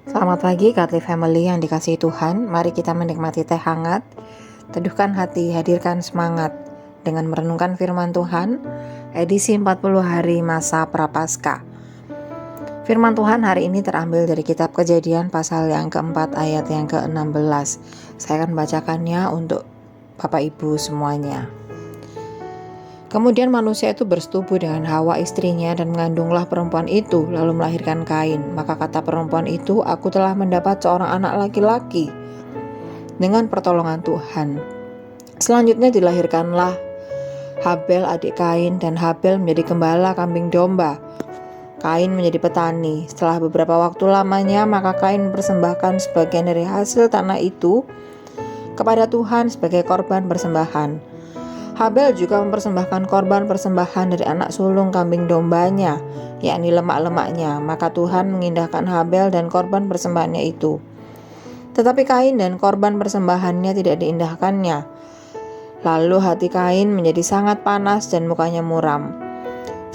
Selamat pagi Godly Family yang dikasihi Tuhan. Mari kita menikmati teh hangat, teduhkan hati, hadirkan semangat dengan merenungkan firman Tuhan, edisi 40 hari masa Prapaskah. Firman Tuhan hari ini terambil dari kitab Kejadian pasal yang keempat ayat yang ke-16. Saya akan bacakannya untuk Bapak Ibu semuanya. Kemudian manusia itu bersetubuh dengan Hawa istrinya dan mengandunglah perempuan itu, lalu melahirkan Kain. Maka kata perempuan itu, aku telah mendapat seorang anak laki-laki dengan pertolongan Tuhan. Selanjutnya dilahirkanlah Habel adik Kain, dan Habel menjadi gembala kambing domba. Kain menjadi petani. Setelah beberapa waktu lamanya, maka Kain mempersembahkan sebagian dari hasil tanah itu kepada Tuhan sebagai korban persembahan. Habel juga mempersembahkan korban persembahan dari anak sulung kambing dombanya, yakni lemak-lemaknya. Maka Tuhan mengindahkan Habel dan korban persembahannya itu. Tetapi Kain dan korban persembahannya tidak diindahkannya. Lalu hati Kain menjadi sangat panas dan mukanya muram.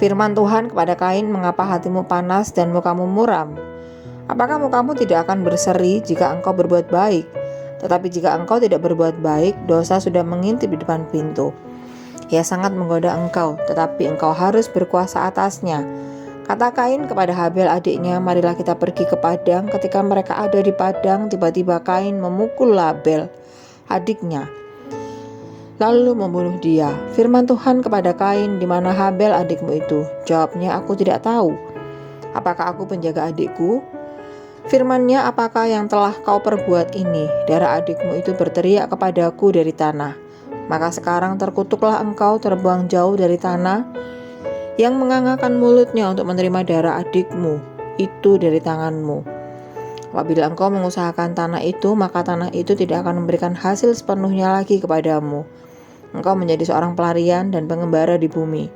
Firman Tuhan kepada Kain, mengapa hatimu panas dan mukamu muram? Apakah mukamu tidak akan berseri jika engkau berbuat baik? Tetapi jika engkau tidak berbuat baik, dosa sudah mengintip di depan pintu. Ia sangat menggoda engkau, tetapi engkau harus berkuasa atasnya. Kata Kain kepada Habel adiknya, marilah kita pergi ke padang. Ketika mereka ada di padang, tiba-tiba Kain memukul Habel adiknya, lalu membunuh dia. Firman Tuhan kepada Kain, di mana Habel adikmu itu? Jawabnya, aku tidak tahu. Apakah aku penjaga adikku? Firman-Nya, apakah yang telah kau perbuat ini? Darah adikmu itu berteriak kepadaku dari tanah. Maka sekarang terkutuklah engkau, terbuang jauh dari tanah yang mengangakkan mulutnya untuk menerima darah adikmu itu dari tanganmu. Apabila engkau mengusahakan tanah itu, maka tanah itu tidak akan memberikan hasil sepenuhnya lagi kepadamu. Engkau menjadi seorang pelarian dan pengembara di bumi.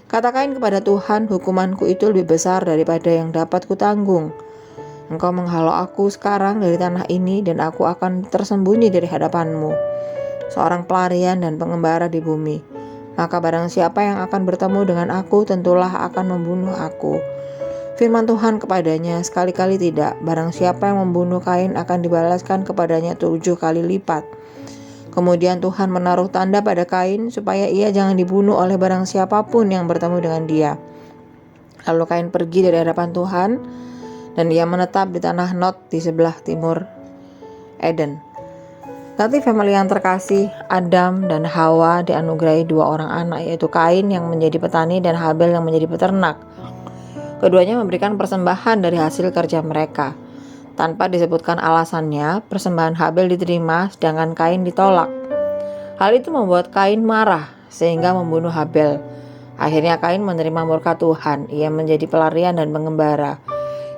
Kata Kain kepada Tuhan, hukumanku itu lebih besar daripada yang dapat kutanggung. Engkau menghalau aku sekarang dari tanah ini, dan aku akan tersembunyi dari hadapanmu, seorang pelarian dan pengembara di bumi. Maka barang siapa yang akan bertemu dengan aku, tentulah akan membunuh aku. Firman Tuhan kepadanya, sekali-kali tidak. Barang siapa yang membunuh Kain akan dibalaskan kepadanya 7 kali lipat. Kemudian Tuhan menaruh tanda pada Kain, supaya ia jangan dibunuh oleh barang siapapun yang bertemu dengan dia. Lalu Kain pergi dari hadapan Tuhan, dan ia menetap di tanah Nod di sebelah timur Eden. Nanti family yang terkasih, Adam dan Hawa dianugerahi 2 orang anak, yaitu Kain yang menjadi petani dan Habel yang menjadi peternak. Keduanya memberikan persembahan dari hasil kerja mereka. Tanpa disebutkan alasannya, persembahan Habel diterima sedangkan Kain ditolak. Hal itu membuat Kain marah sehingga membunuh Habel. Akhirnya Kain menerima murka Tuhan, ia menjadi pelarian dan pengembara.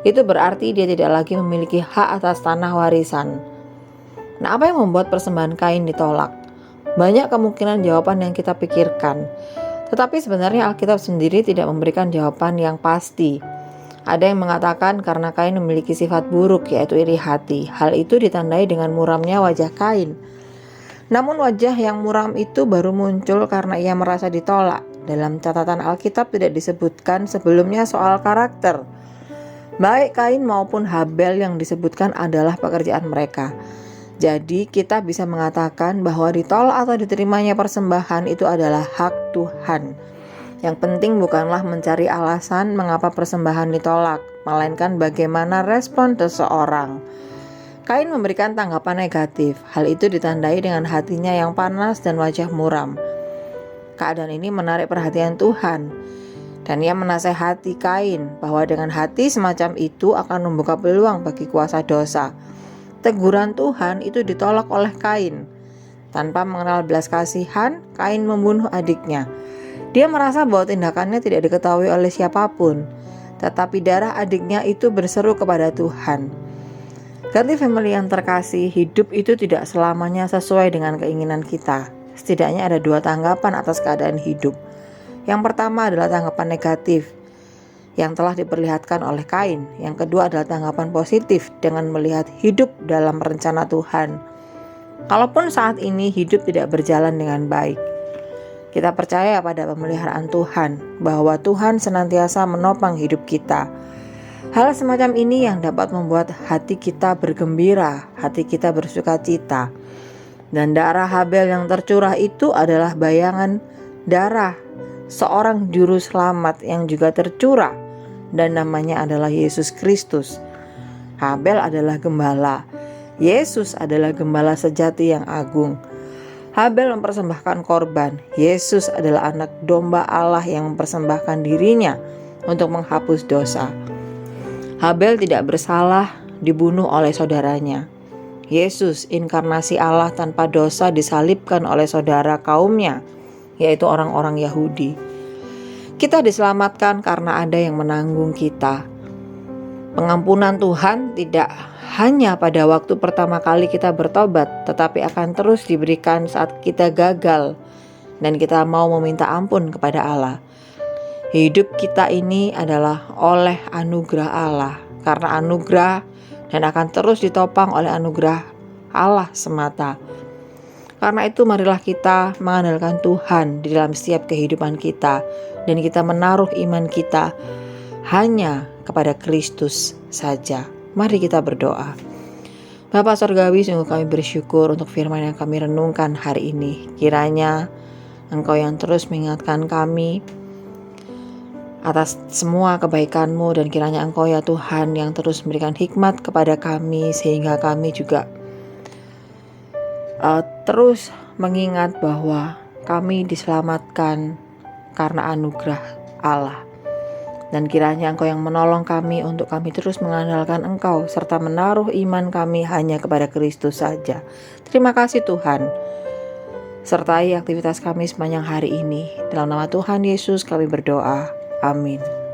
Itu berarti dia tidak lagi memiliki hak atas tanah warisan. Nah, apa yang membuat persembahan Kain ditolak? Banyak kemungkinan jawaban yang kita pikirkan. Tetapi sebenarnya Alkitab sendiri tidak memberikan jawaban yang pasti. Ada yang mengatakan karena Kain memiliki sifat buruk, yaitu iri hati. Hal itu ditandai dengan muramnya wajah Kain. Namun wajah yang muram itu baru muncul karena ia merasa ditolak. Dalam catatan Alkitab tidak disebutkan sebelumnya soal karakter. Baik Kain maupun Habel yang disebutkan adalah pekerjaan mereka. Jadi kita bisa mengatakan bahwa ditolak atau diterimanya persembahan itu adalah hak Tuhan. Yang penting bukanlah mencari alasan mengapa persembahan ditolak, melainkan bagaimana respon seseorang. Kain memberikan tanggapan negatif. Hal itu ditandai dengan hatinya yang panas dan wajah muram. Keadaan ini menarik perhatian Tuhan, dan ia menasehati Kain bahwa dengan hati semacam itu akan membuka peluang bagi kuasa dosa. Teguran Tuhan itu ditolak oleh Kain. Tanpa mengenal belas kasihan, Kain membunuh adiknya. Dia merasa bahwa tindakannya tidak diketahui oleh siapapun, tetapi darah adiknya itu berseru kepada Tuhan. Ganti family yang terkasih, hidup itu tidak selamanya sesuai dengan keinginan kita. Setidaknya ada 2 tanggapan atas keadaan hidup. Yang pertama adalah tanggapan negatif yang telah diperlihatkan oleh Kain. Yang kedua adalah tanggapan positif dengan melihat hidup dalam rencana Tuhan. Kalaupun saat ini hidup tidak berjalan dengan baik, kita percaya pada pemeliharaan Tuhan, bahwa Tuhan senantiasa menopang hidup kita. Hal semacam ini yang dapat membuat hati kita bergembira, hati kita bersuka cita. Dan darah Habel yang tercurah itu adalah bayangan darah seorang juru selamat yang juga tercurah, dan namanya adalah Yesus Kristus. Habel adalah gembala, Yesus adalah gembala sejati yang agung. Habel mempersembahkan korban, Yesus adalah anak domba Allah yang mempersembahkan dirinya untuk menghapus dosa. Habel tidak bersalah dibunuh oleh saudaranya. Yesus, inkarnasi Allah tanpa dosa, disalibkan oleh saudara kaumnya, yaitu orang-orang Yahudi. Kita diselamatkan karena ada yang menanggung kita. Pengampunan Tuhan tidak hanya pada waktu pertama kali kita bertobat, tetapi akan terus diberikan saat kita gagal dan kita mau meminta ampun kepada Allah. Hidup kita ini adalah oleh anugerah Allah, karena anugerah, dan akan terus ditopang oleh anugerah Allah semata. Karena itu marilah kita mengandalkan Tuhan di dalam setiap kehidupan kita, dan kita menaruh iman kita hanya kepada Kristus saja. Mari kita berdoa. Bapa Surgawi, sungguh kami bersyukur untuk firman yang kami renungkan hari ini. Kiranya Engkau yang terus mengingatkan kami atas semua kebaikan-Mu, dan kiranya Engkau ya Tuhan yang terus memberikan hikmat kepada kami, sehingga kami juga terus mengingat bahwa kami diselamatkan karena anugerah Allah. Dan kiranya Engkau yang menolong kami untuk kami terus mengandalkan Engkau, serta menaruh iman kami hanya kepada Kristus saja. Terima kasih Tuhan. Sertai aktivitas kami sepanjang hari ini. Dalam nama Tuhan Yesus kami berdoa. Amin.